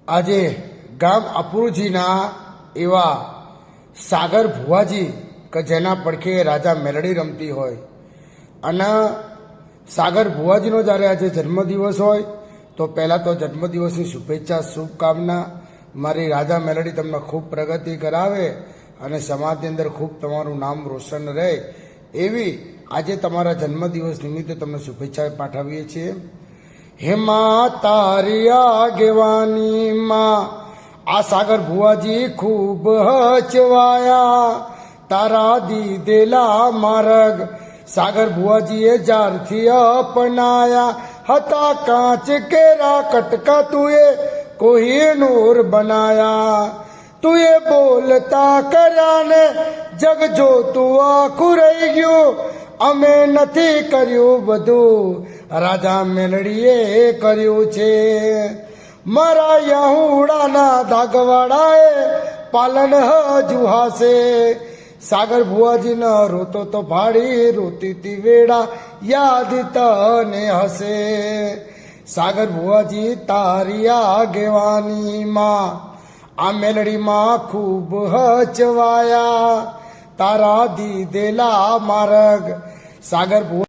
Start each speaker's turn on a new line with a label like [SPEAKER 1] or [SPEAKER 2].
[SPEAKER 1] આજે ગામ અપરુજીના એવા સાગર ભુવાજી કે જેના પડખે રાજા મેલડી રમતી હોય અને સાગર ભુવાજીનો જ્યારે આજે જન્મદિવસ હોય તો પહેલાં તો જન્મદિવસની શુભેચ્છા શુભકામના. મારી રાજા મેલડી તમને ખૂબ પ્રગતિ કરાવે અને સમાજની અંદર ખૂબ તમારું નામ રોશન રહે એવી આજે તમારા જન્મદિવસ નિમિત્તે તમને શુભેચ્છા પાઠવીએ છીએ. હેમા તારી આગેવાનીમાં આ સાગર ભુવાજી ખૂબ હચવાયા, તારા દીધેલા માર્ગ સાગર ભુવાજીએ જ્યારથી અપનાયા હતા, કાંચ કેરા કટકા તુએ કોહિનૂર બનાયા, તુએ બોલતા કર્યા ને જગ જોતું આખું રહી ગયું, અમે નથી કર્યું બધું રાજા મેલડીએ કર્યું છે. મારા યહુડાના ધાગવાડાએ પાલન હજુ હાસે, સાગર ભુવાજીને રોતો તો ભાડી રોતી તી વેડા યાદ તને હશે. સાગર ભુવાજી તારી આગેવાનીમાં આ મેલડીમાં ખૂબ હચવાયા, તારા દીધેલા માર્ગ સાગર ભુવા